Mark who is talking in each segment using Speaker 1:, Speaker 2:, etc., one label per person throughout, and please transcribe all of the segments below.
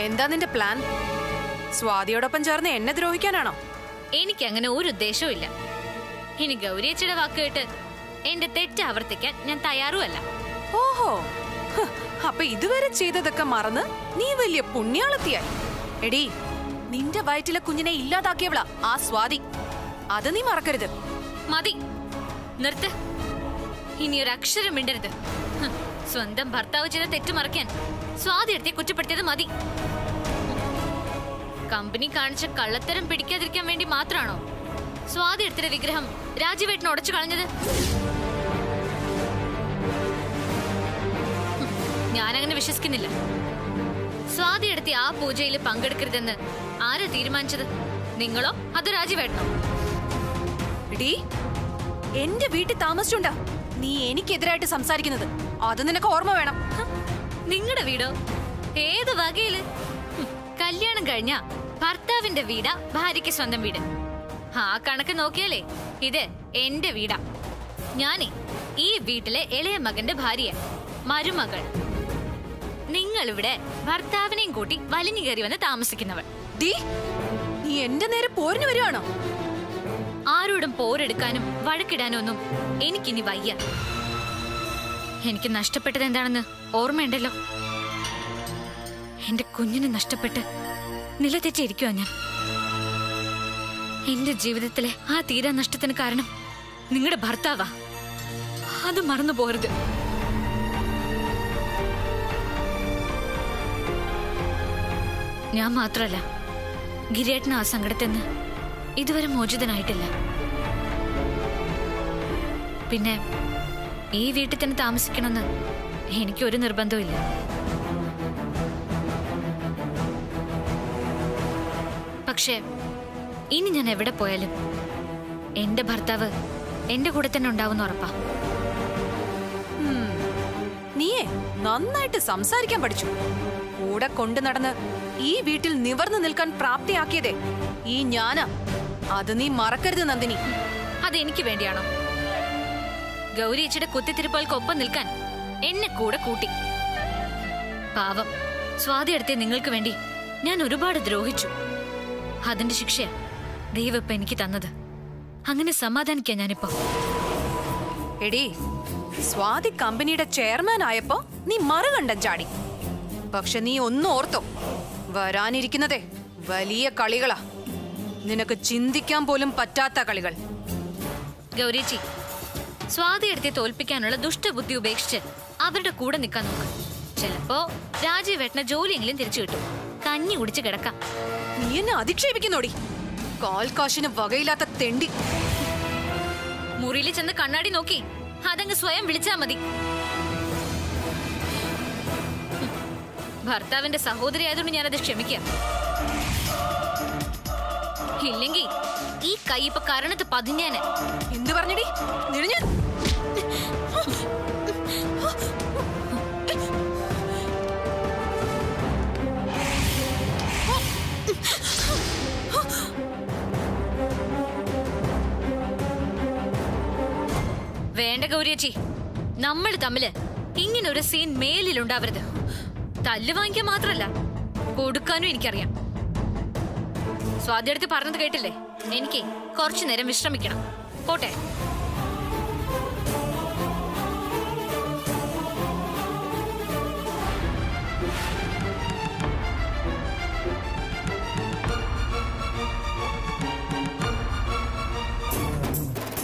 Speaker 1: എന്താ നിന്റെ പ്ലാൻ? സ്വാതിയോടൊപ്പം ചേർന്ന് എന്നെ ദ്രോഹിക്കാനാണോ?
Speaker 2: എനിക്ക് അങ്ങനെ ഒരു ഉദ്ദേശവും ഇല്ല. ഇനി ഗൗരിയച്ചിയുടെ വാക്ക് കേട്ട് എന്റെ തെറ്റ് ആവർത്തിക്കാൻ ഞാൻ തയ്യാറുമല്ല.
Speaker 1: ഓഹോ, അപ്പൊ ഇതുവരെ ചെയ്തതൊക്കെ മറന്ന് നീ വലിയ പുണ്യാളത്തിയായി. എടീ, നിന്റെ വയറ്റിലെ കുഞ്ഞിനെ ഇല്ലാതാക്കിയവളാ ആ സ്വാതി. അത് നീ മറക്കരുത്.
Speaker 2: മതി, നിർത്ത്. ഇനി ഒരു അക്ഷരം മിണ്ടരുത്. സ്വന്തം ഭർത്താവ് ചെയ്ത തെറ്റ് മറക്കാൻ സ്വാതി എടുത്തെ കുറ്റപ്പെടുത്തിയത് മതി. കമ്പനി കാണിച്ച കള്ളത്തരം പിടിക്കാതിരിക്കാൻ വേണ്ടി മാത്രമാണോ സ്വാതി എടുത്തിന്റെ വിഗ്രഹം രാജീവേട്ടന് ഉടച്ചു കളഞ്ഞത്? ഞാനങ്ങനെ വിശ്വസിക്കുന്നില്ല. സ്വാതി എടുത്തി ആ പൂജയിൽ പങ്കെടുക്കരുതെന്ന് ആരാ തീരുമാനിച്ചത്? നിങ്ങളോ അതോ രാജീവേട്ടനോ?
Speaker 1: എടീ, എന്റെ വീട്ടിൽ താമസിച്ചുണ്ടാ നീ എനിക്കെതിരായിട്ട് സംസാരിക്കുന്നത്. അത് നിനക്ക് ഓർമ്മ വേണം.
Speaker 2: നിങ്ങളുടെ വീടോ? ഏത് വകയില്? കല്യാണം കഴിഞ്ഞ ഭർത്താവിന്റെ വീടാ ഭാര്യയ്ക്ക് സ്വന്തം വീട്. ആ കണക്ക് നോക്കിയാലേ ഇത് എന്റെ വീടാ. ഞാനേ ഈ വീട്ടിലെ ഇളയ മകന്റെ ഭാര്യ, മരുമകൾ. നിങ്ങളിവിടെ ഭർത്താവിനെയും കൂട്ടി വലിഞ്ഞു കയറി വന്ന് താമസിക്കുന്നവൾ.
Speaker 1: നീ എന്റെ നേരെ പോരിന് വരുവാണോ?
Speaker 2: ആരോടും പോരെടുക്കാനും വഴക്കിടാനും ഒന്നും എനിക്കിനി വയ്യ. എനിക്ക് നഷ്ടപ്പെട്ടത് എന്താണെന്ന് ഓർമ്മയുണ്ടല്ലോ. എന്റെ കുഞ്ഞിനെ നഷ്ടപ്പെട്ട് നിലതെറ്റിയിരിക്കുവാ ഞാൻ. എന്റെ ജീവിതത്തിലെ ആ തീരാ നഷ്ടത്തിന് കാരണം നിങ്ങളുടെ ഭർത്താവാ. അത് മറന്നു പോരുത്. ഞാൻ മാത്രല്ല, ഗിരിയേട്ടന് ആ സങ്കടത്തിന്ന് ഇതുവരെ മോചിതനായിട്ടില്ല. പിന്നെ ഈ വീട്ടിൽ തന്നെ താമസിക്കണമെന്ന് എനിക്കൊരു നിർബന്ധവും ഇല്ല. പക്ഷേ ഇനി ഞാൻ എവിടെ പോയാലും എന്റെ ഭർത്താവ് എന്റെ കൂടെ തന്നെ ഉണ്ടാവുന്ന ഉറപ്പാ.
Speaker 1: നീയേ നന്നായിട്ട് സംസാരിക്കാൻ പഠിച്ചു. കൂടെ കൊണ്ടു നടന്ന് ഈ വീട്ടിൽ നിവർന്നു നിൽക്കാൻ പ്രാപ്തിയാക്കിയതേ ഈ ഞാനാ. അത് നീ മറക്കരുത് നന്ദിനി.
Speaker 2: അതെനിക്ക് വേണ്ടിയാണോ? ഗൗരിയച്ചിയുടെ കുത്തിത്തിരിപ്പുകൾക്കൊപ്പം നിൽക്കാൻ എന്നെ കൂടെ കൂട്ടി. പാവം സ്വാതി അടുത്തെ നിങ്ങൾക്ക് വേണ്ടി ഞാൻ ഒരുപാട് ദ്രോഹിച്ചു. അതിന്റെ ശിക്ഷയാ ദൈവം ഇപ്പൊ എനിക്ക് തന്നത്. അങ്ങനെ സമാധാനിക്കാൻ ഞാനിപ്പോ.
Speaker 1: എടീ, സ്വാതി കമ്പനിയുടെ ചെയർമാൻ ആയപ്പോ നീ മറുകണ്ടം ചാടി. പക്ഷെ നീ ഒന്നും ഓർത്തോ, വരാനിരിക്കുന്നതേ വലിയ കളികളാ. നിനക്ക് ചിന്തിക്കാൻ പോലും പറ്റാത്ത കളികൾ.
Speaker 2: ഗൗരിച്ചി, സ്വാതി എടുത്തെ തോൽപ്പിക്കാനുള്ള ദുഷ്ടബുദ്ധി ഉപേക്ഷിച്ച് അവരുടെ കൂടെ നിൽക്കാൻ നോക്ക്. ചിലപ്പോ രാജീവേട്ടന് ജോലിയെങ്കിലും തിരിച്ചു കിട്ടും. കഞ്ഞി കുടിച്ച് കിടക്കാം.
Speaker 1: നീ എന്നെ അധിക്ഷേപിക്കുന്നോടി, കാൽക്കാശിന് വകയില്ലാത്ത തെണ്ടി.
Speaker 2: മുറിയിൽ ചെന്ന് കണ്ണാടി നോക്കി അതങ്ങ് സ്വയം വിളിച്ചാ മതി. ഭർത്താവിന്റെ സഹോദരി ആയതുകൊണ്ട് ഞാനത് ക്ഷമിക്കാം. ഇല്ലെങ്കിൽ ഈ കൈ ഇപ്പൊ കരണത്ത് പതിഞ്ഞാന്.
Speaker 1: എന്ത് പറഞ്ഞടി? നിഴഞ്ഞ
Speaker 2: വേണ്ട ഗൗരിയേച്ചി, നമ്മൾ തമ്മില് ഇങ്ങനൊരു സീൻ മേലിലുണ്ടാവരുത്. തല്ല് വാങ്ങിക്കാൻ മാത്രല്ല, കൊടുക്കാനും എനിക്കറിയാം. സ്വാതിയടുത്ത് പറഞ്ഞത് കേട്ടില്ലേ? എനിക്ക് കുറച്ചു നേരം വിശ്രമിക്കണം. പോട്ടെ.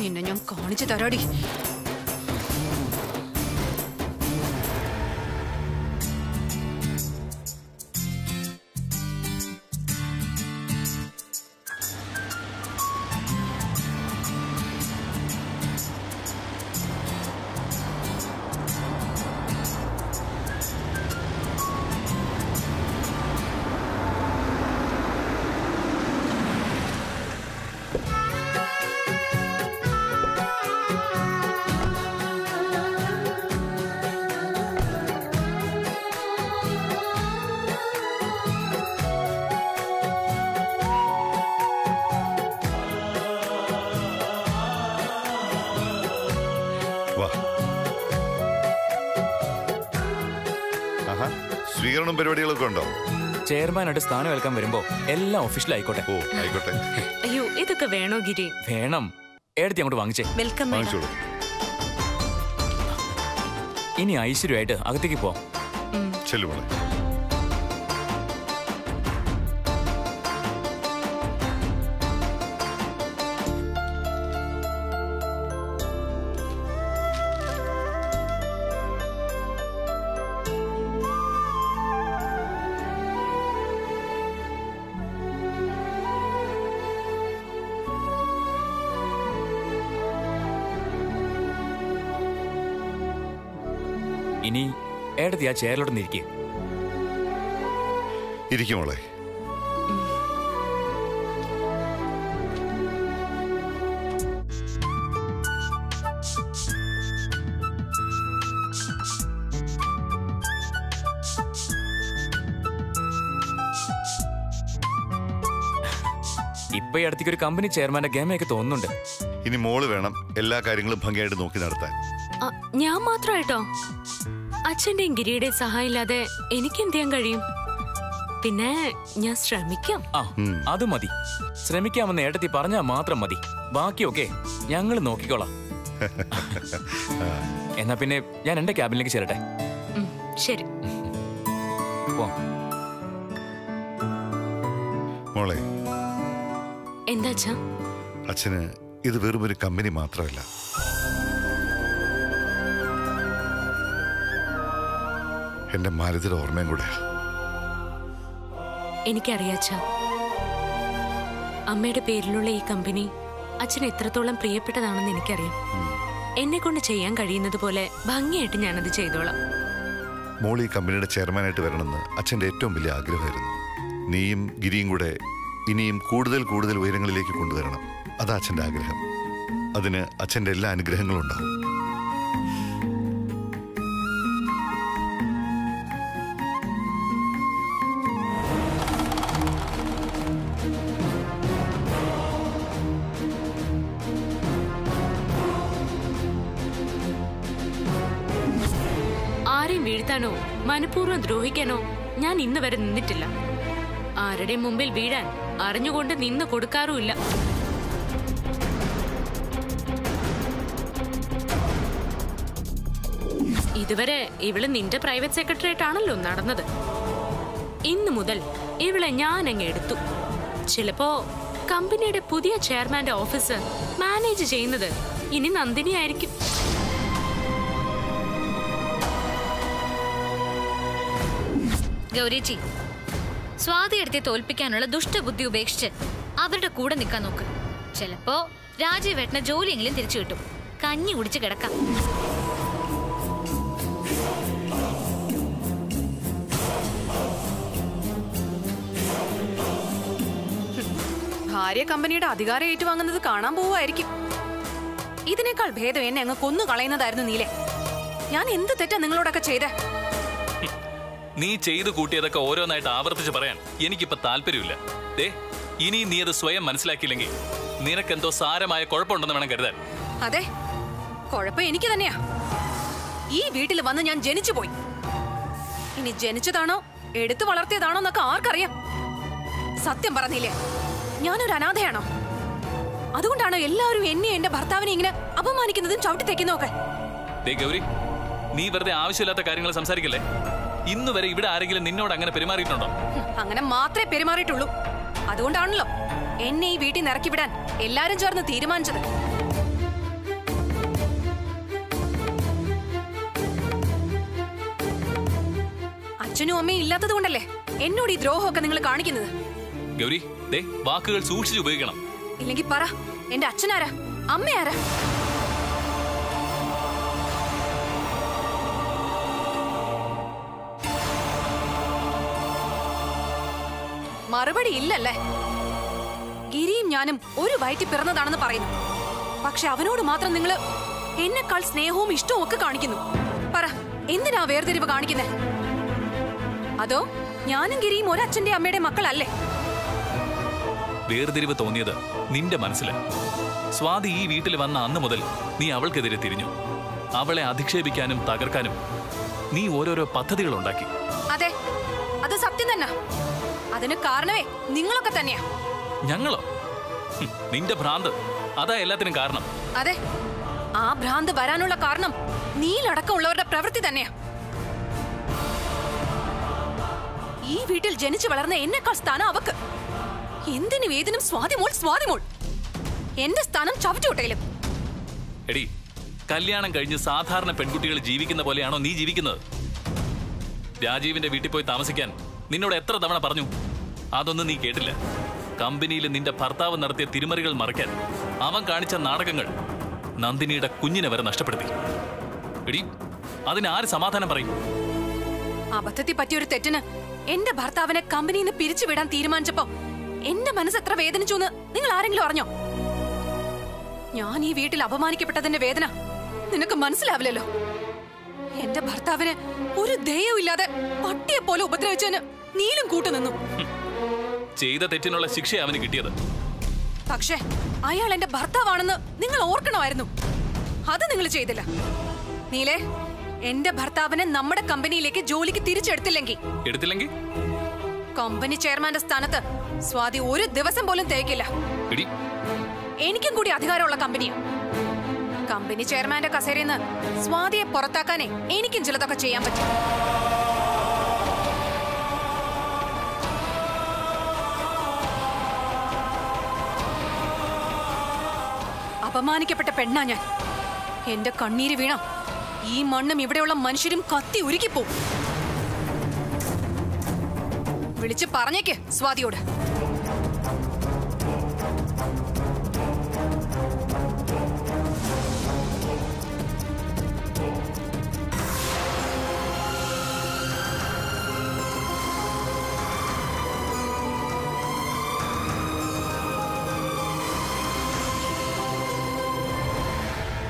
Speaker 1: നിന്നെ ഞാൻ കാണിച്ചു തരാടി.
Speaker 3: സ്വീകരണം പരിപാടികളൊക്കെ ഉണ്ടോ?
Speaker 4: ചെയർമാനായിട്ട് സ്ഥാനം ഏൽക്കാൻ വരുമ്പോ എല്ലാം ഒഫീഷ്യൽ ആയിക്കോട്ടെ.
Speaker 3: ഓ ആയിക്കോട്ടെ.
Speaker 5: അയ്യോ ഇതൊക്കെ വേണോ ഗിരി?
Speaker 4: വേണം. എടുത്തി അങ്ങോട്ട് വാങ്ങിച്ചേ.
Speaker 5: വെൽക്കം.
Speaker 3: വാങ്ങിച്ചോളൂ.
Speaker 4: ഇനി ഐശ്വര്യമായിട്ട് അകത്തേക്ക് പോവാം.
Speaker 3: ചെല്ലുമോളെ.
Speaker 4: ഇനി ഏടത്തി ആ ചെയറിലോട്ട് ഇരിക്കുക.
Speaker 3: ഇരിക്കുമോളെ.
Speaker 4: ഇപ്പൊ ഈ അടുത്തേക്ക് ഒരു കമ്പനി ചെയർമാന്റെ ഗമയൊക്കെ തോന്നുന്നുണ്ട്.
Speaker 3: ഇനി മോള് വേണം എല്ലാ കാര്യങ്ങളും ഭംഗിയായിട്ട് നോക്കി നടത്താൻ.
Speaker 5: ഞാൻ മാത്രമായിട്ടോ? അച്ഛന്റെയും ഗിരിയുടെയും സഹായം ഇല്ലാതെ എനിക്ക് എന്ത് ചെയ്യാൻ കഴിയും? പിന്നെ ഞാൻ ശ്രമിക്കാം.
Speaker 4: ആ അത് മതി. ശ്രമിക്കാമെന്ന് ഏട്ടത്തി പറഞ്ഞാൽ മാത്രം മതി. ബാക്കിയൊക്കെ ഞങ്ങൾ നോക്കിക്കോളാം. എന്നാ പിന്നെ ഞാൻ എന്റെ ക്യാബിനിലേക്ക് ചേരട്ടെ.
Speaker 5: ശരി.
Speaker 3: മോളെ.
Speaker 5: എന്താ അച്ഛാ?
Speaker 3: അച്ഛന് ഇത് വെറും ഒരു കമ്പനി മാത്രമല്ല, എന്റെ മാരുതിയുടെ ഓർമ്മയും കൂടെയാ.
Speaker 5: എനിക്കറിയാച്ചാ, അമ്മയുടെ പേരിലുള്ള ഈ കമ്പനി അച്ഛൻ എത്രത്തോളം പ്രിയപ്പെട്ടതാണെന്ന് എനിക്കറിയാം. എന്നെ കൊണ്ട് ചെയ്യാൻ കഴിയുന്നത് പോലെ ഭംഗിയായിട്ട് ഞാനത് ചെയ്തോളാം.
Speaker 3: മോൾ ഈ കമ്പനിയുടെ ചെയർമാനായിട്ട് വരണമെന്ന് അച്ഛൻ്റെ ഏറ്റവും വലിയ ആഗ്രഹമായിരുന്നു. നീയും ഗിരിയും കൂടെ ഇനിയും കൂടുതൽ കൂടുതൽ ഉയരങ്ങളിലേക്ക് കൊണ്ടുവരണം. അതാ അച്ഛൻ്റെ ആഗ്രഹം. അതിന് അച്ഛൻ്റെ എല്ലാ അനുഗ്രഹങ്ങളും ഉണ്ടാവും.
Speaker 5: ആരെയും വീഴ്ത്താനോ മനഃപൂർവ്വം ദ്രോഹിക്കാനോ ഞാൻ ഇന്ന് വരെ നിന്നിട്ടില്ല. ആരുടെയും മുമ്പിൽ വീഴാൻ അറിഞ്ഞുകൊണ്ട് നിന്ന് കൊടുക്കാറുമില്ല. ഇതുവരെ ഇവള് നിന്റെ പ്രൈവറ്റ് സെക്രട്ടറിയേറ്റ് ആണല്ലോ നടന്നത്. ഇന്നു മുതൽ ഇവളെ ഞാൻ അങ്ങ് എടുത്തു. ചിലപ്പോ കമ്പനിയുടെ പുതിയ ചെയർമാന്റെ ഓഫീസ് മാനേജ് ചെയ്യുന്നത് ഇനി നന്ദിനി ആയിരിക്കും.
Speaker 2: ഗൗരിച്ചി, സ്വാതി എടുത്തി തോൽപ്പിക്കാനുള്ള ദുഷ്ടബുദ്ധി ഉപേക്ഷിച്ച് അവരുടെ കൂടെ നിൽക്കാൻ നോക്ക്. ചിലപ്പോ രാജീവേട്ടന് ജോലിയെങ്കിലും തിരിച്ചു കിട്ടും. കഞ്ഞി കുടിച്ച് കിടക്കാം.
Speaker 1: ഭാര്യ കമ്പനിയുടെ അധികാരം ഏറ്റുവാങ്ങുന്നത് കാണാൻ പോവുമായിരിക്കും. ഇതിനേക്കാൾ ഭേദം എന്നെ അങ്ങ് കൊന്നു കളയുന്നതായിരുന്നു നീലേ. ഞാൻ എന്ത് തെറ്റാ നിങ്ങളോടൊക്കെ ചെയ്തേ?
Speaker 6: നീ ചെയ്തു കൂട്ടിയതൊക്കെ ഓരോന്നായിട്ട് ആവർത്തിച്ച് പറയാൻ എനിക്കിപ്പോ താല്പര്യമില്ല. ഇനി നീ അത് സ്വയം മനസ്സിലാക്കിയില്ലെങ്കിൽ നിനക്കെന്തോ സാരമായ കുഴപ്പമുണ്ടെന്ന് വേണം കരുതാൻ.
Speaker 1: അതെ, കുഴപ്പം എനിക്ക് തന്നെയാ. ഈ വീട്ടിൽ വന്ന് ഞാൻ ജനിച്ചു പോയി. ഇനി ജനിച്ചതാണോ എടുത്തു വളർത്തിയതാണോ എന്നൊക്കെ ആർക്കറിയാം? സത്യം പറഞ്ഞില്ലേ, ഞാനൊരു അനാഥയാണോ? അതുകൊണ്ടാണോ എല്ലാവരും എന്നെ എന്റെ ഭർത്താവിനെ ഇങ്ങനെ അപമാനിക്കുന്നതും ചവിട്ടി തെക്കുന്നൊക്കെ?
Speaker 6: ഗൗരി, നീ വെറുതെ ആവശ്യമില്ലാത്ത കാര്യങ്ങൾ സംസാരിക്കല്ലേ. ഇന്ന് വരെ ഇവിടെ ആരെങ്കിലും നിന്നോട് അങ്ങനെ പെരുമാറിയിട്ടുണ്ടോ?
Speaker 1: അങ്ങനെ മാത്രമേ പെരുമാറിയിട്ടുള്ളൂ. അതുകൊണ്ടാണല്ലോ എന്നെ ഈ വീട്ടിൽ നിന്ന് ഇറക്കി വിടാൻ എല്ലാരും ചേർന്ന് തീരുമാനിച്ചത്. അച്ഛനും അമ്മയും ഇല്ലാത്തത് കൊണ്ടല്ലേ എന്നോട് ഈ ദ്രോഹമൊക്കെ നിങ്ങൾ കാണിക്കുന്നത്.
Speaker 6: ഗൗരി, വാക്കുകൾ സൂക്ഷിച്ച് ഉപയോഗിക്കണം.
Speaker 1: ഇല്ലെങ്കിൽ പറ, എന്റെ അച്ഛനാരാ, അമ്മയാരാ? മറുപടി ഇല്ലല്ലേ? ഗിരിയും ഞാനും ഒരു വയറ്റിൽ പിറന്നതാണെന്ന് പറയുന്നു. പക്ഷെ അവനോട് മാത്രം നിങ്ങൾ എന്നെക്കാൾ സ്നേഹവും ഇഷ്ടവും ഒക്കെ കാണിക്കുന്നു. പറ, എന്തിനാ വേർതിരിവ് കാണിക്കുന്നേ? അതോ ഞാനും ഗിരിയും ഒരച്ഛന്റെ അമ്മയുടെ മക്കളല്ലേ?
Speaker 6: വേർതിരിവ് തോന്നിയത് നിന്റെ മനസ്സിലാണ്. സ്വാതി ഈ വീട്ടിൽ വന്ന അന്ന് മുതൽ നീ അവൾക്കെതിരെ തിരിഞ്ഞു. അവളെ അധിക്ഷേപിക്കാനും തകർക്കാനും നീ ഓരോരോ പദ്ധതികൾ ഉണ്ടാക്കി.
Speaker 1: അതെ, അത് സത്യം തന്നെ. അതിന് കാരണമേ നിങ്ങളൊക്കെ തന്നെയാ.
Speaker 6: ഞങ്ങളോ? നിന്റെ ഭ്രാന്ത് അതാ എല്ലാത്തിനും കാരണം.
Speaker 1: അതെ, ആ ഭ്രാന്ത് വരാനുള്ള കാരണം നീലടക്കമുള്ളവരുടെ പ്രവൃത്തി തന്നെയാ. ഈ വീട്ടിൽ ജനിച്ചു വളർന്ന എന്നെക്കാൾ സ്ഥാനം അവക്ക്. എന്തിനും ഏതിനും സ്വാതിമോൾ. എന്റെ സ്ഥാനം ചവറ്റുകൊട്ടയിലും.
Speaker 6: എടി, കല്യാണം കഴിഞ്ഞ് സാധാരണ പെൺകുട്ടികൾ ജീവിക്കുന്ന പോലെയാണോ നീ ജീവിക്കുന്നത്? രാജീവിന്റെ വീട്ടിൽ പോയി താമസിക്കാൻ നിന്നോട് എത്ര തവണ പറഞ്ഞു? അതൊന്നും നീ കേട്ടില്ല. കമ്പനിയിൽ നിന്റെ ഭർത്താവ് നടത്തിയ തിരിമറികൾ മറയ്ക്കാൻ അവൻ കാണിച്ച നാടകങ്ങൾ നന്ദിനിയുടെ കുഞ്ഞിനെ വരെ നഷ്ടപ്പെടുത്തി. എടി, അതിനാര് സമാധാനം പറയും?
Speaker 1: അബദ്ധത്തിൽ പറ്റിയൊരു തെറ്റിന് എന്റെ ഭർത്താവിനെ കമ്പനിയിൽ നിന്ന് പിരിച്ചുവിടാൻ തീരുമാനിച്ചപ്പോ എന്റെ മനസ്സ് എത്ര വേദനിച്ചു എന്ന് നിങ്ങൾ ആരെങ്കിലും അറിഞ്ഞോ? ഞാൻ ഈ വീട്ടിൽ അപമാനിക്കപ്പെട്ടതിന്റെ വേദന നിനക്ക് മനസ്സിലാവില്ലല്ലോ. എന്റെ ഭർത്താവിന് ഒരു ദയവും ഇല്ലാതെ പട്ടിയെ പോലെ ഉപദ്രവിച്ചതിന് നീലും കൂട്ടുനിന്നു.
Speaker 6: ചെയ്ത തെറ്റിനുള്ള ശിക്ഷ അവന് കിട്ടിയത്.
Speaker 1: പക്ഷേ അയാൾ എന്റെ ഭർത്താവാണെന്ന് നിങ്ങൾ ഓർക്കണമായിരുന്നു. അത് നിങ്ങൾ ചെയ്തില്ല. നീലേ, എന്റെ ഭർത്താവിനെ നമ്മുടെ കമ്പനിയിലേക്ക് ജോലിക്ക് തിരിച്ചെടുത്തില്ലെങ്കിൽ കമ്പനി ചെയർമാന്റെ സ്ഥാനത്ത് സ്വാതി ഒരു ദിവസം പോലും തേക്കില്ല. എനിക്കും കൂടി അധികാരമുള്ള കമ്പനിയാ. കമ്പനി ചെയർമാന്റെ കസേരയിൽ നിന്ന് സ്വാതിയെ പുറത്താക്കാനേ എനിക്കും ചിലതൊക്കെ ചെയ്യാൻ പറ്റും. അപമാനിക്കപ്പെട്ട പെണ്ണാ ഞാൻ. എന്റെ കണ്ണീര് വീണ ഈ മണ്ണും ഇവിടെയുള്ള മനുഷ്യരും കത്തി ഉരുക്കിപ്പോവും. വിളിച്ച് പറഞ്ഞേക്ക് സ്വാതിയോട്.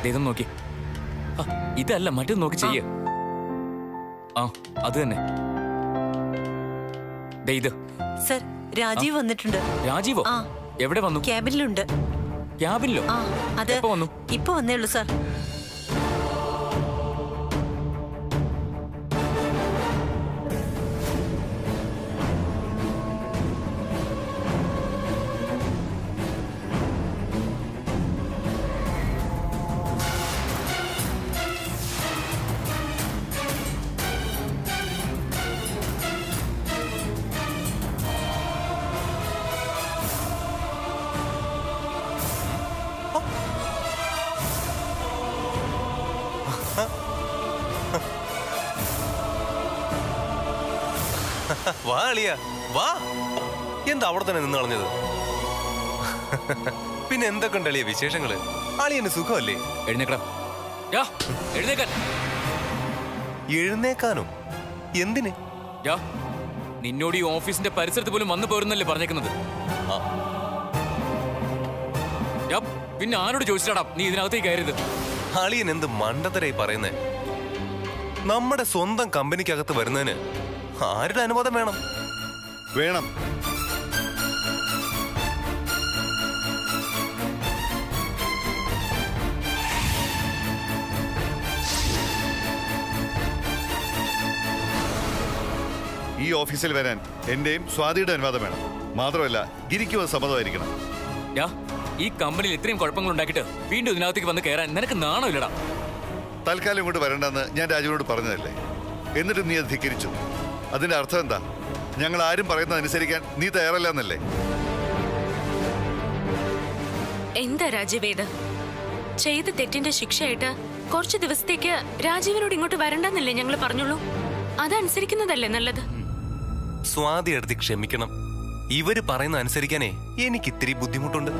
Speaker 4: ഇതൊന്നും നോക്കി. ഇതല്ല, മറ്റൊന്ന് നോക്കി ചെയ്യ. ആ, അത് തന്നെ. ഇത്
Speaker 7: സർ, രാജീവ് വന്നിട്ടുണ്ട്.
Speaker 4: രാജീവോ? എവിടെ വന്നു?
Speaker 7: ക്യാബിനിലുണ്ട്.
Speaker 4: ക്യാബിനിലോ?
Speaker 7: അത് ഇപ്പൊ വന്നേ ഉള്ളൂ സർ.
Speaker 8: വാ അളിയ, വാ. എന്താ അവിടെ തന്നെ നിന്ന് കളഞ്ഞത്? പിന്നെ എന്തൊക്കെ ഉണ്ട് അളിയ വിശേഷങ്ങള്? അളിയന് സുഖമല്ലേ? എഴുന്നേക്കാനോ? എന്തിന്?
Speaker 4: നിന്നോട് ഈ ഓഫീസിന്റെ പരിസരത്ത് പോലും വന്നു പോരുന്നല്ലേ പറഞ്ഞേക്കുന്നത്? പിന്നെ ആരോട് ചോദിച്ചാടാ നീ ഇതിനകത്തേക്ക് കയറിയത്?
Speaker 8: അളിയൻ എന്ത് മണ്ടത്തരായി പറയുന്നേ? നമ്മുടെ സ്വന്തം കമ്പനിക്കകത്ത് വരുന്നതിന് ആരുടെ അനുവാദം വേണം?
Speaker 3: വേണം. ഈ ഓഫീസിൽ വരാൻ എന്റെയും സ്വാതിയുടെ അനുവാദം വേണം. മാത്രമല്ല ഗിരിക്കും സമ്മതമായിരിക്കണം.
Speaker 4: ഈ കമ്പനിയിൽ ഇത്രയും കുഴപ്പങ്ങൾ ഉണ്ടാക്കിയിട്ട് വീണ്ടും ഇതിനകത്തേക്ക് വന്ന് കയറാൻ നിനക്ക് നാണമില്ലടാ.
Speaker 3: തൽക്കാലം ഇങ്ങോട്ട് വരണ്ടെന്ന് ഞാൻ രാജുവിനോട് പറഞ്ഞതല്ലേ? എന്നിട്ട് നീ അത് ധിക്കരിച്ചു. അതിന്റെ അർത്ഥം എന്താ? ഞങ്ങൾ ആരും പറയുന്നത് അനുസരിക്കാൻ നീ തയ്യാറല്ല എന്നല്ലേ?
Speaker 5: എന്താ രാജീവേത്? ചെയ്ത തെറ്റിന്റെ ശിക്ഷയായിട്ട് കുറച്ച് ദിവസത്തേക്ക് രാജീവിനോട് ഇങ്ങോട്ട് വരണ്ടെന്നല്ലേ ഞങ്ങൾ പറഞ്ഞുള്ളൂ? അതനുസരിക്കുന്നതല്ലേ നല്ലത്?
Speaker 8: സ്വാതി എടുത്ത് ക്ഷമിക്കണം. ഇവര് പറയുന്ന അനുസരിക്കാനേ എനിക്ക് ഇത്തിരി ബുദ്ധിമുട്ടുണ്ട്.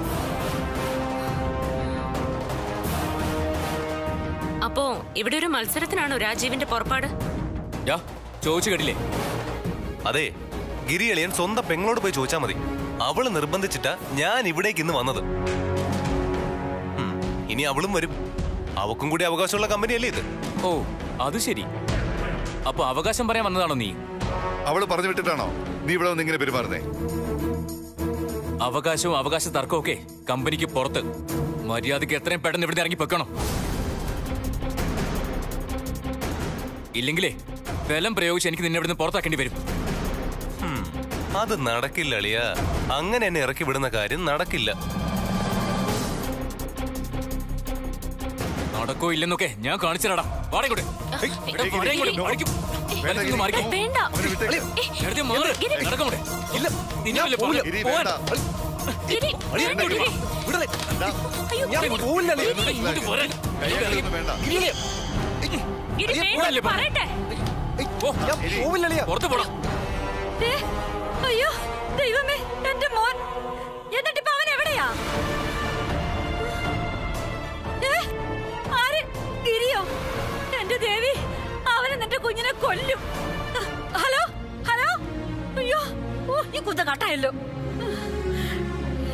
Speaker 5: അപ്പോ ഇവിടെ ഒരു മത്സരത്തിനാണോ രാജീവിന്റെ പുറപ്പാട്?
Speaker 4: ചോദിച്ചു കേട്ടില്ലേ?
Speaker 8: അതെ, ഗിരിയളിയൻ സ്വന്തം പെങ്ങളോട് പോയി ചോദിച്ചാ മതി. അവള് നിർബന്ധിച്ചിട്ടാ ഞാൻ ഇവിടേക്ക് ഇന്ന് വന്നത്. ഇനി അവളും വരും. അവക്കും കൂടി അവകാശമുള്ള കമ്പനിയല്ലേ ഇത്?
Speaker 4: ഓ, അത് ശരി. അപ്പൊ അവകാശം പറയാൻ വന്നതാണോ നീ?
Speaker 3: അവള് പറഞ്ഞു വിട്ടിട്ടാണോ നീ ഇവിടെ വന്ന് ഇങ്ങനെ പെരുമാറുന്നേ?
Speaker 4: അവകാശവും അവകാശ തർക്കവും ഒക്കെ കമ്പനിക്ക് പുറത്ത്. മര്യാദയ്ക്ക് എത്രയും പെട്ടെന്ന് ഇവിടുന്ന് ഇറങ്ങി വെക്കണം. ഇല്ലെങ്കിലേ ബലം പ്രയോഗിച്ച് എനിക്ക് നിന്നെ ഇവിടുന്ന് പുറത്താക്കേണ്ടി വരും.
Speaker 8: അത് നടക്കില്ല അളിയ. അങ്ങനെ എന്നെ ഇറക്കി വിടുന്ന കാര്യം നടക്കില്ല.
Speaker 4: നടക്കോ ഇല്ലെന്നൊക്കെ ഞാൻ കാണിച്ചിടാം.
Speaker 5: വേണ്ട.
Speaker 2: അയ്യോ ദൈവമേ, എന്റെ മോൻ. എന്നിട്ടിപ്പോ അവൻ എവിടെയാ? ആര്? ഗിരിയോ? എന്റെ ദേവി, അവൻ എന്റെ കുഞ്ഞിനെ കൊല്ലും. Hello hello. അയ്യോ, ഈ കുത്ത കട്ടായല്ലോ.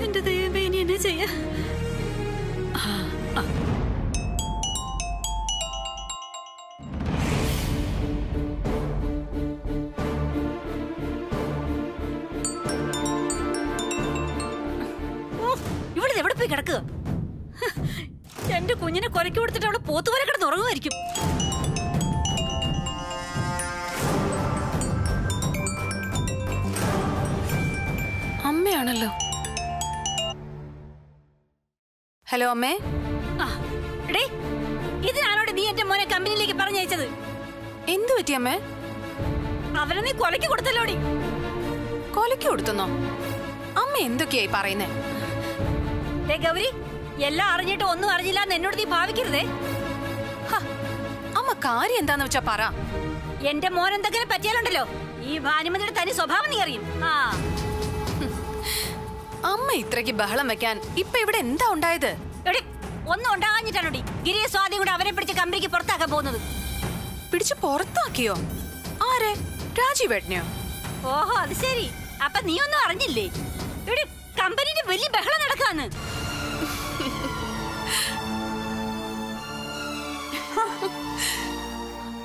Speaker 2: എന്റെ ദൈവമേ, ഇനി എന്നെ ചെയ്യാ? എവിടെ പോയി കിടക്കുക? എന്റെ കുഞ്ഞിനെ കൊലക്കി കൊടുത്തിട്ട് അവള് പോത്തുപോലെ കിടന്ന് ഉറങ്ങുമായിരിക്കും.
Speaker 1: അമ്മയാണല്ലോ. ഹലോ അമ്മേ.
Speaker 2: ഇതിനാണോട് നീ എന്റെ മോനെ കമ്പനിയിലേക്ക് പറഞ്ഞയച്ചത്?
Speaker 1: എന്തു പറ്റി അമ്മേ?
Speaker 2: അവനെ നീ കൊലക്കി കൊടുത്തല്ലോടി.
Speaker 1: കൊലക്കി കൊടുത്തെന്നോ? അമ്മ എന്തൊക്കെയായി പറയുന്നേ?
Speaker 2: ഗൗരി, എല്ലാം അറിഞ്ഞിട്ട് ഒന്നും അറിഞ്ഞില്ല എന്ന് എന്നോട് നീ ഭാവിക്കരുതേ.
Speaker 1: അമ്മ കാര്യം എന്താന്ന് വെച്ചാ പറ.
Speaker 2: എന്റെ മോൻ എന്തെങ്കിലും പറ്റിയാലുണ്ടല്ലോ, ഈ ഭാനുമതിയുടെ തനി സ്വഭാവം നീ അറിയും.
Speaker 1: അമ്മ ഇത്രയ്ക്ക് ബഹളം വെക്കാൻ ഇപ്പൊ ഇവിടെ എന്താ ഉണ്ടായത്?
Speaker 2: ഒന്നും ഉണ്ടാകാഞ്ഞിട്ടാണോടി ഗിരിയെ സ്വാധീനം കൂടെ അവരെ പിടിച്ച് കമ്പനിക്ക് പുറത്താക്കാൻ പോകുന്നത്.
Speaker 1: പിടിച്ച് പുറത്താക്കിയോ? ആരെ? രാജീവേട്ടനെയോ?
Speaker 2: ഓഹോ, അത് ശരി. അപ്പൊ നീ ഒന്നും അറിഞ്ഞില്ലേ? ഇവിടെ കമ്പനിയുടെ വലിയ ബഹളം നടക്കാന്ന്.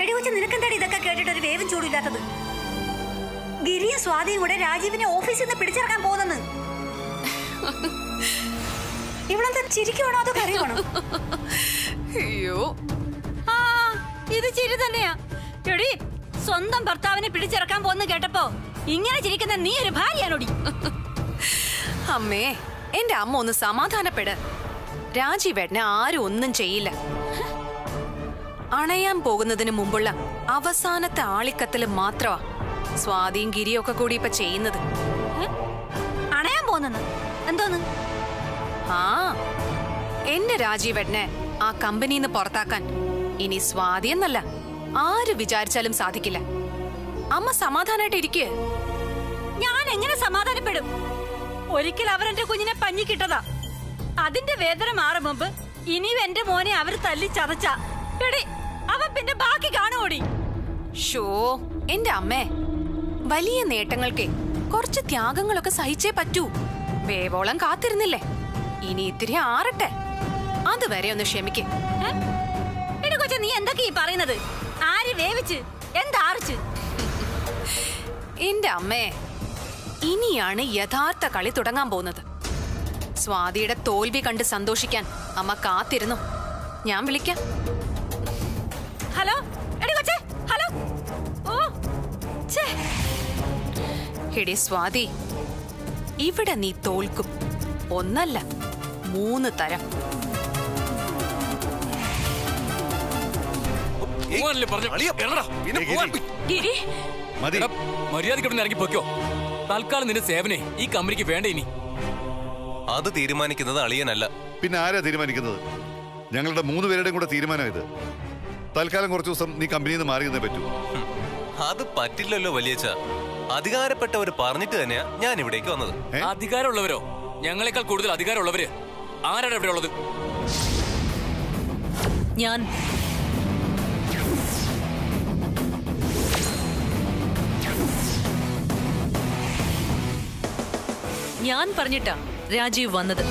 Speaker 2: എടി കൊച്ചു, നിനക്കെന്താടി ഇതൊക്കെ കേട്ടിട്ട് ഒരു വേവും ചൂടില്ലാത്തത്? ഗിരിയെ സ്വാധീനം കൂടെ രാജീവിനെ ഓഫീസിൽ നിന്ന് പിടിച്ചിറക്കാൻ പോകുന്നെന്ന്. ഇവളെന്താ ചിരിക്കുവാണോ അതോ കരയുവാണോ?
Speaker 1: അയ്യോ,
Speaker 2: ഇത് ചിരി തന്നെയാ. എടി, സ്വന്തം ഭർത്താവിനെ പിടിച്ചിറക്കാൻ പോകുന്ന കേട്ടപ്പോ ഇങ്ങനെ ചിരിക്കുന്ന നീ ഒരു ഭാര്യയാണോടി?
Speaker 1: അമ്മേ, എന്റെ അമ്മ ഒന്ന് സമാധാനപ്പെട്. രാജീവേട്ടനെ ആരും ഒന്നും ചെയ്യില്ല. അണയാൻ പോകുന്നതിന് മുമ്പുള്ള അവസാനത്തെ ആളിക്കത്തല് മാത്രമാ സ്വാതിയും ഗിരിയൊക്കെ കൂടി ഇപ്പൊ ചെയ്യുന്നത്.
Speaker 2: അണയാൻ പോകുന്നെന്ന്? എന്തോന്ന്?
Speaker 1: എന്റെ രാജീവേട്ടനെ ആ കമ്പനിന്ന് പുറത്താക്കാൻ ഇനി സ്വാതി എന്നല്ല ആര് വിചാരിച്ചാലും സാധിക്കില്ല. അമ്മ സമാധാനായിട്ട് ഇരിക്കേ.
Speaker 2: ഞാൻ എങ്ങനെ സമാധാനപ്പെടും? ഒരിക്കൽ അവരെന്റെ കുഞ്ഞിനെ പഞ്ഞിക്കിട്ടതാ. അതിന്റെ വേദന മാറും മുമ്പ് ഇനിയും എന്റെ മോനെ അവര് തല്ലി ചതച്ച അവൻ പിന്നെ ബാക്കി കാണുമോടി?
Speaker 1: ഷോ, എന്റെ അമ്മേ, വലിയ നേട്ടങ്ങൾക്ക് കുറച്ച് ത്യാഗങ്ങളൊക്കെ സഹിച്ചേ പറ്റൂ. വേവോളം കാത്തിരുന്നില്ലേ, ഇനി ഇത്തിരി ആറട്ടെ. അതുവരെ ഒന്ന് ക്ഷമിക്കേ.
Speaker 2: എന്റെ കൊച്ച, നീ എന്തൊക്കെ ഈ പറയുന്നത്? ആര് വേവിച്ച് എന്താറിച്ച്?
Speaker 1: എന്റെ അമ്മേ, ഇനിയാണ് യഥാർത്ഥ കളി തുടങ്ങാൻ പോകുന്നത്. സ്വാതിയുടെ തോൽവി കണ്ട് സന്തോഷിക്കാൻ അമ്മ കാത്തിരുന്നു. ഞാൻ വിളിക്കാം.
Speaker 2: ഹലോ എടി കൊച്ചേ, ഹലോ. ഓ
Speaker 1: എടി സ്വാതി, ഇവിടെ നീ തോൽക്കും. ഒന്നല്ല, 3 തരം.
Speaker 4: മര്യാദയ്ക്കൊന്ന് ഇറങ്ങി പൊയ്ക്കോ. തൽക്കാലം നിന്റെ സേവനെ ഈ കമ്പനിക്ക് വേണ്ട. ഇനി
Speaker 8: അത് തീരുമാനിക്കുന്നത് അളിയനല്ല.
Speaker 3: പിന്നെ ആരാ തീരുമാനിക്കുന്നത്? ഞങ്ങളുടെ 3 പേരുടെയും കൂടെ തീരുമാനം ഇത്. തൽക്കാലം കുറച്ചു ദിവസം നീ കമ്പനിയിൽ നിന്ന് മാറിയതേ പറ്റൂ.
Speaker 8: അത് പറ്റില്ലല്ലോ വലിയച്ഛ. അധികാരപ്പെട്ടവർ പറഞ്ഞിട്ട് തന്നെയാ ഞാൻ ഇവിടേക്ക് വന്നത്.
Speaker 4: അധികാരമുള്ളവരോ? ഞങ്ങളെക്കാൾ കൂടുതൽ അധികാരമുള്ളവര് ആരാണ് ഇവിടെ ഉള്ളത്?
Speaker 7: ഞാൻ പറഞ്ഞിട്ടാ രാജീവ് വന്നത്.